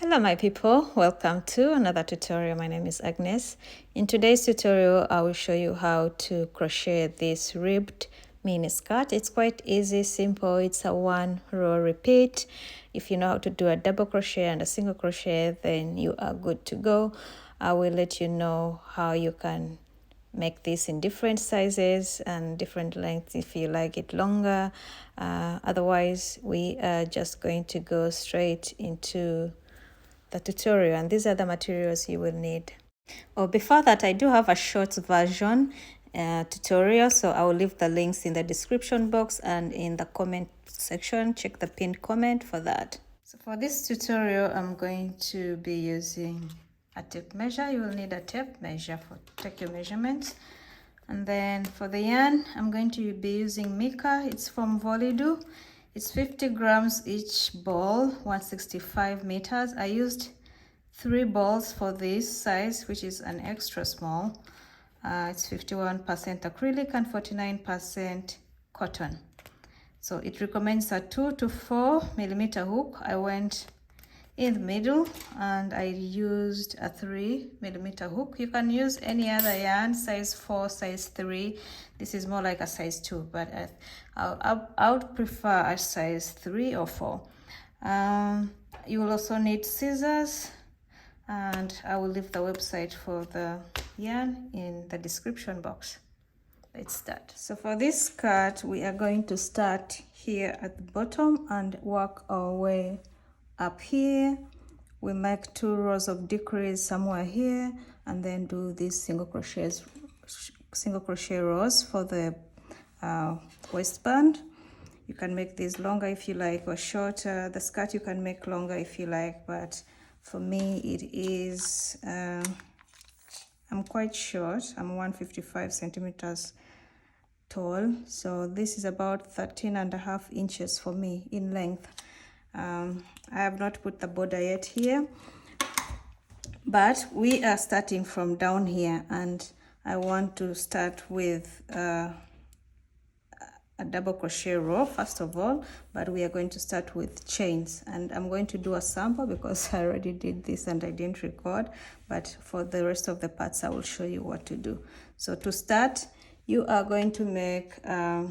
Hello my people, welcome to another tutorial. My name is Agnes. In today's tutorial I will show you how to crochet this ribbed mini skirt. It's quite easy, simple. It's a one row repeat. If you know how to do a double crochet and a single crochet, then you are good to go. I will let you know how you can make this in different sizes and different lengths if you like it longer. Otherwise we are just going to go straight into the tutorial, and these are the materials you will need. Before that, I do have a short version tutorial, so I will leave the links in the description box and in the comment section. Check the pinned comment for that. So for this tutorial, I'm going to be using a tape measure. You will need a tape measure for take your measurements. And then for the yarn, I'm going to be using Mika. It's from Volido. It's 50 grams each ball, 165 meters. I used 3 balls for this size, which is an extra small. It's 51% acrylic and 49% cotton. So it recommends a 2 to 4 millimeter hook. I went in the middle and I used a 3 millimeter hook. You can use any other yarn, size 4, size 3. This is more like a size 2, but I would prefer a size 3 or 4. You will also need scissors, and I will leave the website for the yarn in the description box. Let's start. So for this skirt, we are going to start here at the bottom and work our way up here. We make 2 rows of decrease somewhere here, and then do these single crochet rows for the waistband. You can make these longer if you like, or shorter. The skirt you can make longer if you like, but for me it is I'm quite short. I'm 155 centimeters tall, so this is about 13.5 inches for me in length. I have not put the border yet here, but we are starting from down here, and I want to start with a double crochet row first of all, but we are going to start with chains, and I'm going to do a sample because I already did this and I didn't record, but for the rest of the parts I will show you what to do. So to start, you are going to make a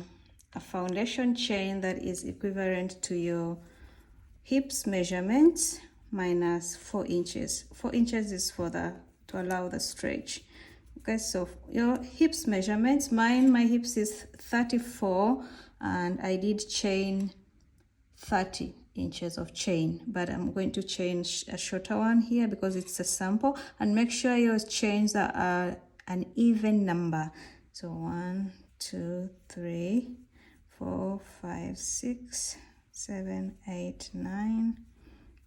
foundation chain that is equivalent to your hips measurements minus 4 inches. 4 inches is for to allow the stretch. Okay, so your hips measurements, my hips is 34, and I did chain 30 inches of chain, but I'm going to change a shorter one here because it's a sample. And make sure your chains are an even number. So 1, 2, 3, 4, 5, 6, 7, 8, 9,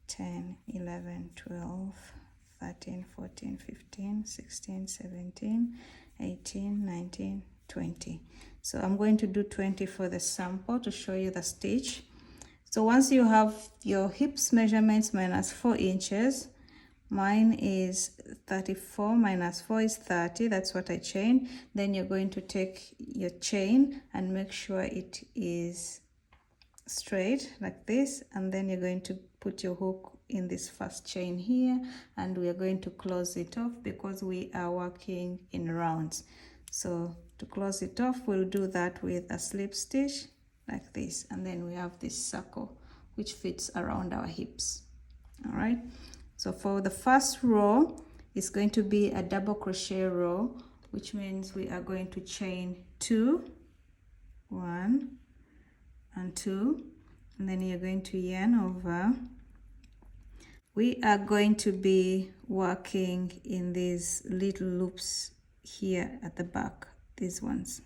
10, 11, 12, 13, 14, 15, 16, 17, 18, 19, 20. So I'm going to do 20 for the sample to show you the stitch. So once you have your hips measurements minus 4 inches, mine is 34 minus 4 is 30. That's what I chained. Then you're going to take your chain and make sure it is straight like this, and then you're going to put your hook in this first chain here, and we are going to close it off because we are working in rounds. So to close it off, we'll do that with a slip stitch like this, and then we have this circle which fits around our hips. All right, so for the first row, it's going to be a double crochet row, which means we are going to chain 2, 1 and 2, and then you're going to yarn over. We are going to be working in these little loops here at the back. These ones,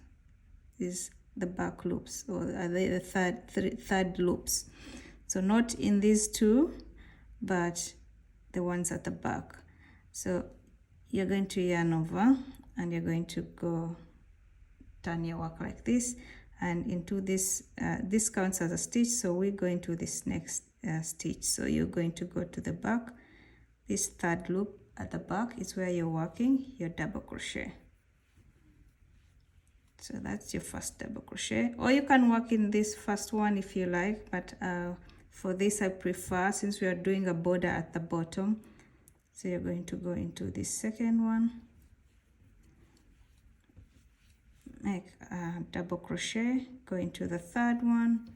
these the back loops, or the third loops. So not in these 2, but the ones at the back. So you're going to yarn over, and you're going to go turn your work like this, and into this this counts as a stitch, so we go into this next stitch. So you're going to go to the back. This third loop at the back is where you're working your double crochet. So that's your first double crochet, or you can work in this first one if you like, but For this I prefer, since we are doing a border at the bottom, so you're going to go into this second one, make a double crochet, go into the third one,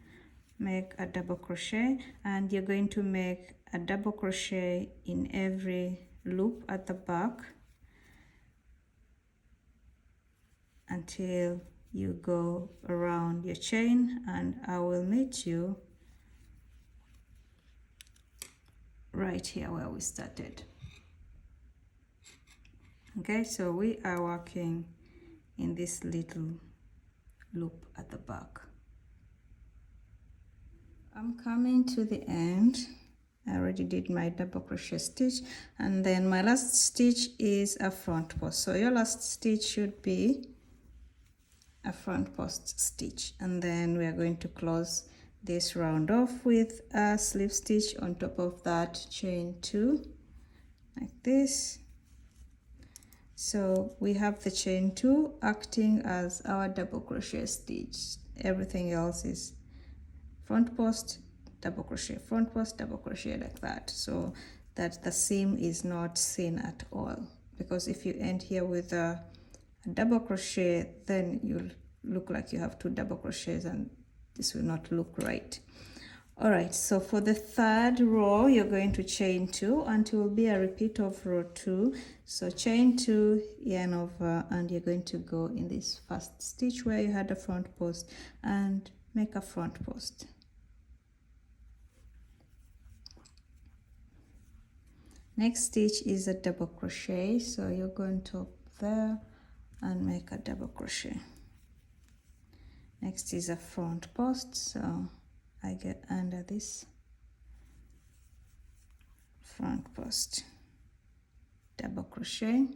make a double crochet, and you're going to make a double crochet in every loop at the back until you go around your chain, and I will meet you right here where we started. Okay, so we are working in this little loop at the back. I'm coming to the end. I already did my double crochet stitch, and then my last stitch is a front post. So your last stitch should be a front post stitch, and then we are going to close this round off with a slip stitch on top of that, chain 2 like this. So we have the chain 2 acting as our double crochet stitch. Everything else is front post, double crochet, front post, double crochet, like that, so that the seam is not seen at all. Because if you end here with a double crochet, then you'll look like you have 2 double crochets, and this will not look right. All right, so for the third row, you're going to chain 2, and it will be a repeat of row 2. So chain 2, yarn over, and you're going to go in this first stitch where you had a front post and make a front post. Next stitch is a double crochet, so you're going to top there and make a double crochet. Next is a front post, so I get under this front post, double crochet,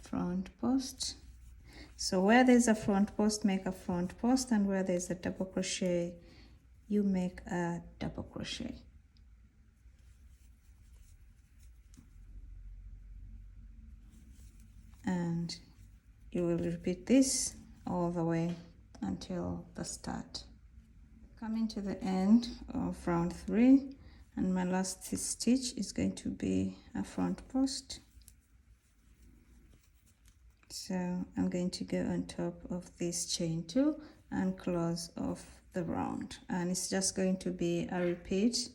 front post. So where there's a front post, make a front post, and where there's a double crochet, you make a double crochet. And you will repeat this all the way until the start. Coming to the end of round 3, and my last stitch is going to be a front post. So I'm going to go on top of this chain 2 and close off the round, and it's just going to be a repeat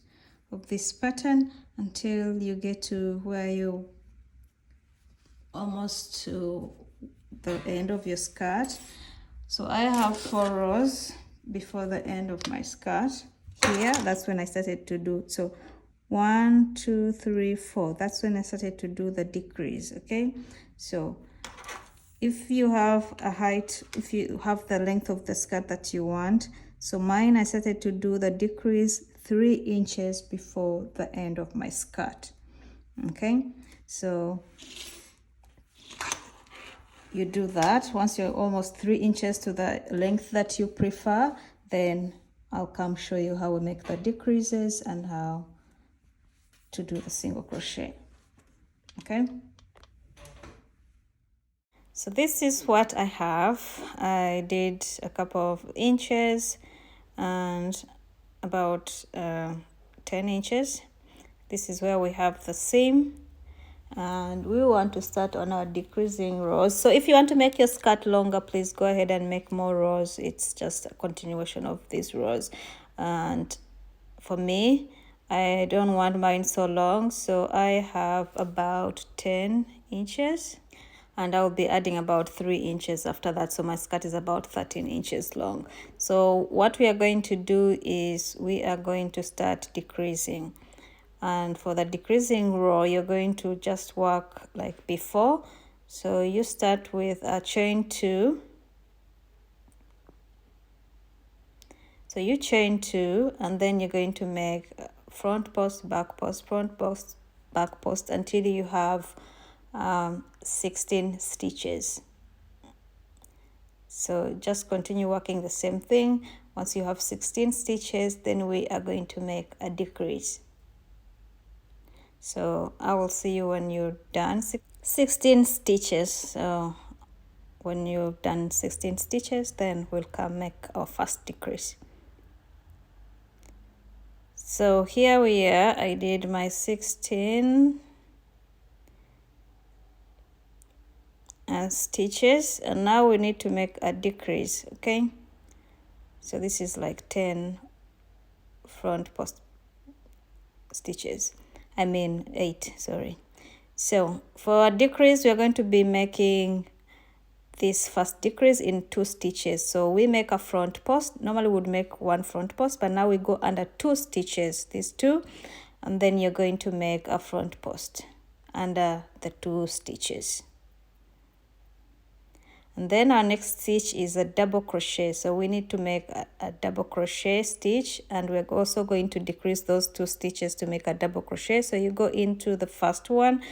of this pattern until you get to where you almost to the end of your skirt. So I have 4 rows before the end of my skirt here. That's when I started to do, so 1 2 3 4, that's when I started to do the decrease. Okay, so if you have a height, if you have the length of the skirt that you want, so mine, I started to do the decrease 3 inches before the end of my skirt. Okay, so you do that. Once you're almost 3 inches to the length that you prefer, then I'll come show you how we make the decreases and how to do the single crochet. Okay, so this is what I have. I did a couple of inches and about 10 inches. This is where we have the seam, and we want to start on our decreasing rows. So if you want to make your skirt longer, please go ahead and make more rows. It's just a continuation of these rows, and for me, I don't want mine so long, so I have about 10 inches, and I'll be adding about 3 inches after that, so my skirt is about 13 inches long. So what we are going to do is we are going to start decreasing. And for the decreasing row, you're going to just work like before. So you start with a chain 2. So you chain 2, and then you're going to make front post, back post, front post, back post until you have 16 stitches. So just continue working the same thing. Once you have 16 stitches, then we are going to make a decrease. So I will see you when you're done. 16 stitches. So when you've done 16 stitches, then we'll come make our first decrease. So here we are, I did my 16 stitches, and now we need to make a decrease. Okay, so this is like 10 front post stitches, I mean 8, sorry. So for a decrease, we are going to be making this first decrease in 2 stitches. So we make a front post. Normally we would make 1 front post, but now we go under 2 stitches, these 2, and then you're going to make a front post under the 2 stitches. And then our next stitch is a double crochet, so we need to make a double crochet stitch, and we're also going to decrease those 2 stitches to make a double crochet. So you go into the first one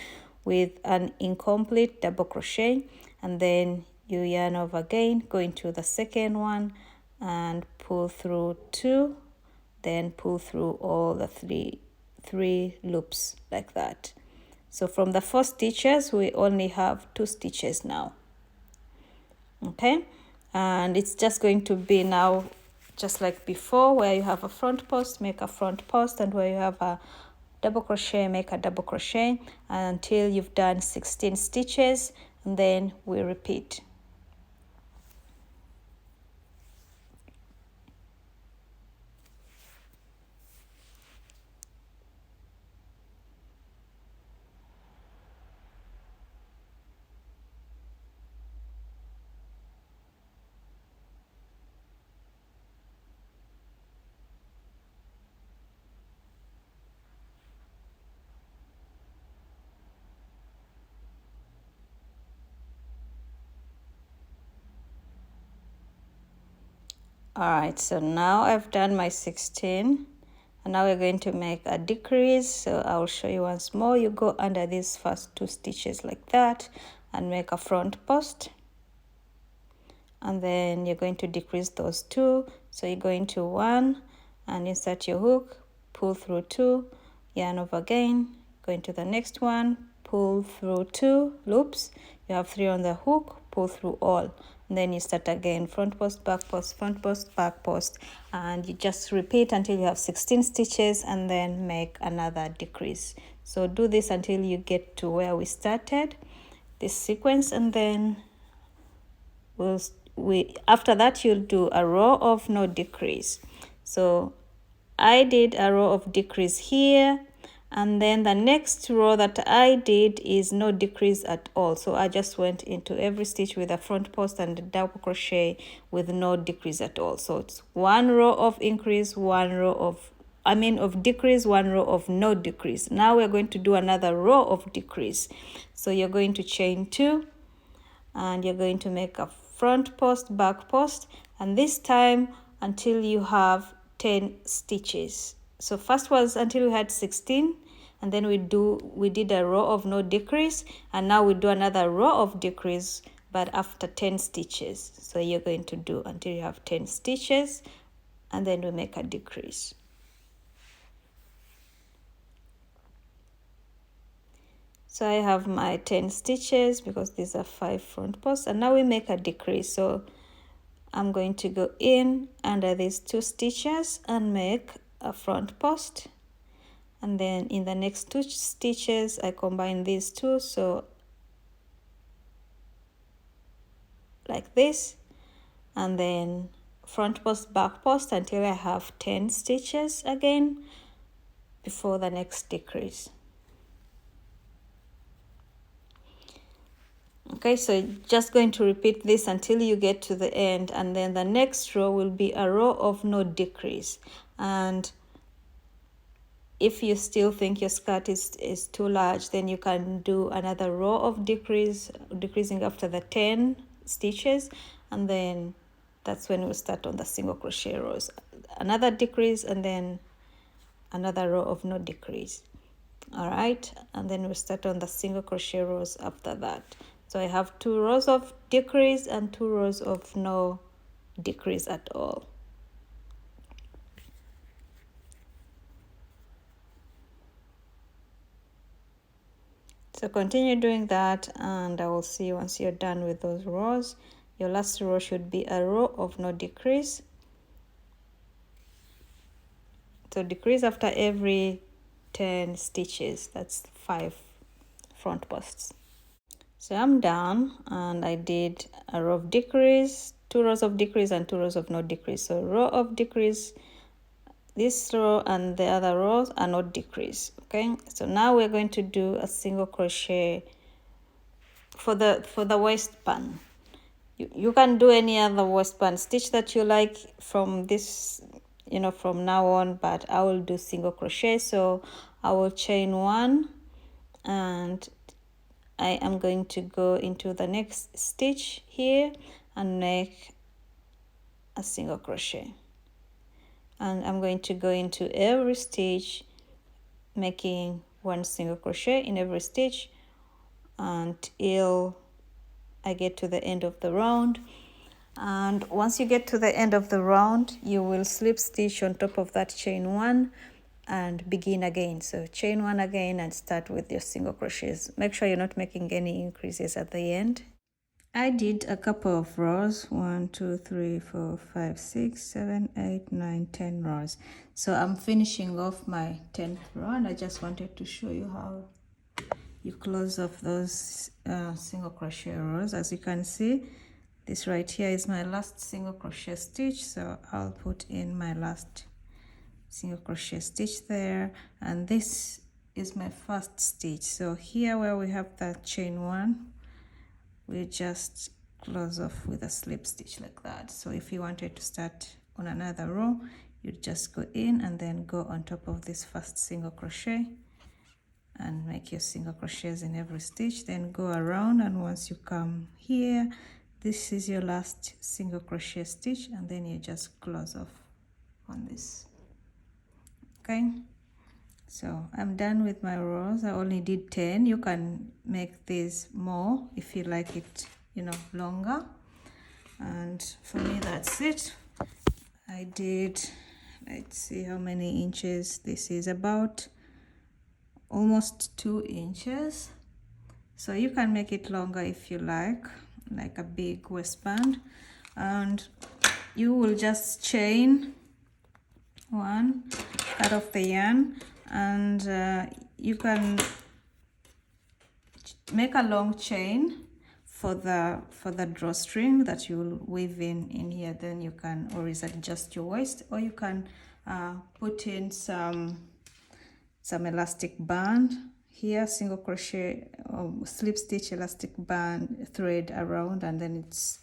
with an incomplete double crochet, and then you yarn over again, go into the second one and pull through 2, then pull through all the three loops like that. So from the 4 stitches we only have 2 stitches now. Okay, and it's just going to be now just like before, where you have a front post, make a front post, and where you have a double crochet, make a double crochet until you've done 16 stitches, and then we repeat. Alright, so now I've done my 16, and now we're going to make a decrease. So I'll show you once more. You go under these first 2 stitches like that and make a front post, and then you're going to decrease those 2. So you go into 1 and insert your hook, pull through 2, yarn over again, go into the next one, pull through 2 loops, you have 3 on the hook, pull through all, and then you start again, front post, back post, front post, back post, and you just repeat until you have 16 stitches, and then make another decrease. So do this until you get to where we started this sequence, and then after that you'll do a row of no decrease. So I did a row of decrease here, and then the next row that I did is no decrease at all. So I just went into every stitch with a front post and a double crochet with no decrease at all. So it's 1 row of increase, 1 row of decrease, 1 row of no decrease. Now we're going to do another row of decrease. So you're going to chain 2, and you're going to make a front post, back post, and this time until you have 10 stitches. So first was until we had 16, and then we did a row of no decrease, and now we do another row of decrease, but after 10 stitches. So you're going to do until you have 10 stitches, and then we make a decrease. So I have my 10 stitches because these are 5 front posts, and now we make a decrease. So I'm going to go in under these 2 stitches and make a front post, and then in the next 2 stitches I combine these 2, so like this, and then front post, back post until I have 10 stitches again before the next decrease. Okay, so just going to repeat this until you get to the end, and then the next row will be a row of no decrease. And if you still think your skirt is too large, then you can do another row of decreasing after the 10 stitches, and then that's when we'll start on the single crochet rows. Another decrease, and then another row of no decrease. All right, and then we'll start on the single crochet rows after that. So I have 2 rows of decrease and 2 rows of no decrease at all. So continue doing that, and I will see you once you're done with those rows. Your last row should be a row of no decrease. So decrease after every 10 stitches. That's 5 front posts. So I'm done, and I did a row of decrease, 2 rows of decrease, and 2 rows of no decrease. So row of decrease, this row and the other rows are not decrease. Okay, so now we're going to do a single crochet for the waistband. You can do any other waistband stitch that you like from this, from now on, but I will do single crochet. So I will chain 1, and I am going to go into the next stitch here and make a single crochet, and I'm going to go into every stitch making 1 single crochet in every stitch until I get to the end of the round. And once you get to the end of the round, you will slip stitch on top of that chain 1 and begin again. So chain 1 again and start with your single crochets. Make sure you're not making any increases at the end. I did a couple of rows, 1 2 3 4 5 6 7 8 9 10 rows. So I'm finishing off my 10th row, and I just wanted to show you how you close off those single crochet rows. As you can see, this right here is my last single crochet stitch, so I'll put in my last single crochet stitch there, and this is my first stitch. So here where we have that chain 1, we just close off with a slip stitch like that. So if you wanted to start on another row, you just go in and then go on top of this first single crochet and make your single crochets in every stitch, then go around, and once you come here, this is your last single crochet stitch, and then you just close off on this. Okay, so I'm done with my rows. I only did 10. You can make this more if you like it, longer. And for me, that's it. I did, let's see how many inches this is, about almost 2 inches. So you can make it longer if you like a big waistband. And you will just chain 1 out of the yarn, and you can make a long chain for the drawstring that you will weave in here. Then you can always adjust your waist, or you can put in some elastic band here, single crochet slip stitch elastic band thread around, and then it's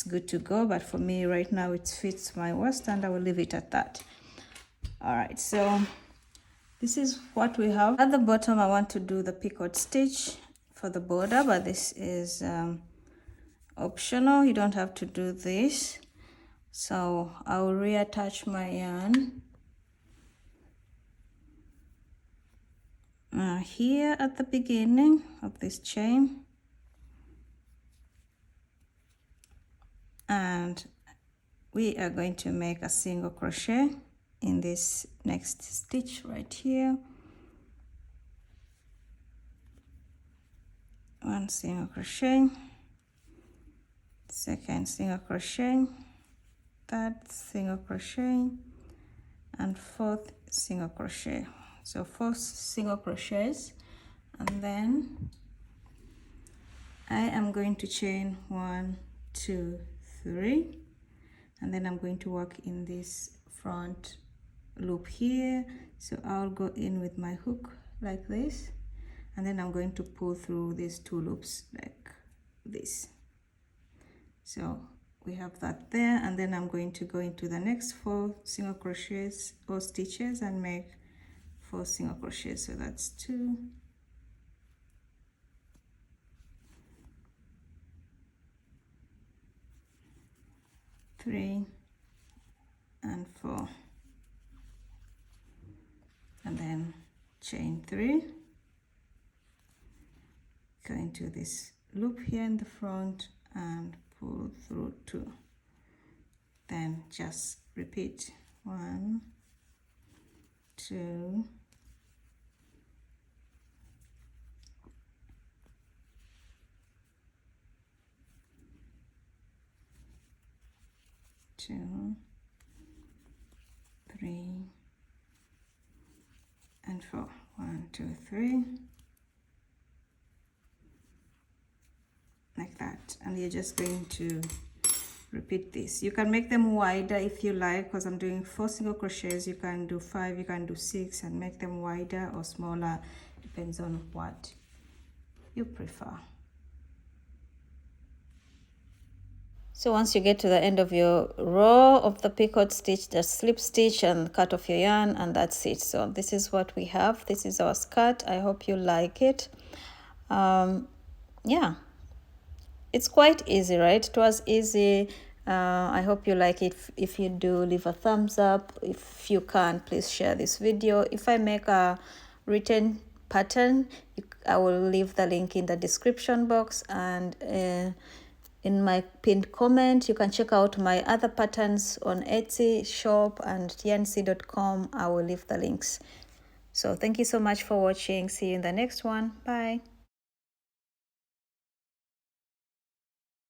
good to go. But for me right now, it fits my waist, and I will leave it at that. All right, so this is what we have. At the bottom, I want to do the picot stitch for the border, but this is optional. You don't have to do this. So I will reattach my yarn here at the beginning of this chain, and we are going to make a single crochet in this next stitch right here. 1 single crochet, 2nd single crochet, 3rd single crochet, and 4th single crochet. So 4 single crochets, and then I am going to chain 1 2 3, and then I'm going to work in this front loop here. So I'll go in with my hook like this, and then I'm going to pull through these 2 loops like this. So we have that there, and then I'm going to go into the next 4 single crochets or stitches and make 4 single crochets. So that's 2, 3, and 4, and then chain 3, go into this loop here in the front and pull through 2, then just repeat 1 2 2, 3, and 4. 1, 2, 3, like that. And you're just going to repeat this. You can make them wider if you like, because I'm doing 4 single crochets. You can do 5, you can do 6, and make them wider or smaller, depends on what you prefer. So once you get to the end of your row of the picot stitch, just slip stitch and cut off your yarn, and that's it. So this is what we have. This is our skirt. I hope you like it. Yeah, it's quite easy, right? It was easy. I hope you like it. If you do, leave a thumbs up. If you can, please share this video. If I make a written pattern, I will leave the link in the description box, and in my pinned comment. You can check out my other patterns on Etsy shop and tnc.com. I will leave the links. So thank you so much for watching. See you in the next one. Bye.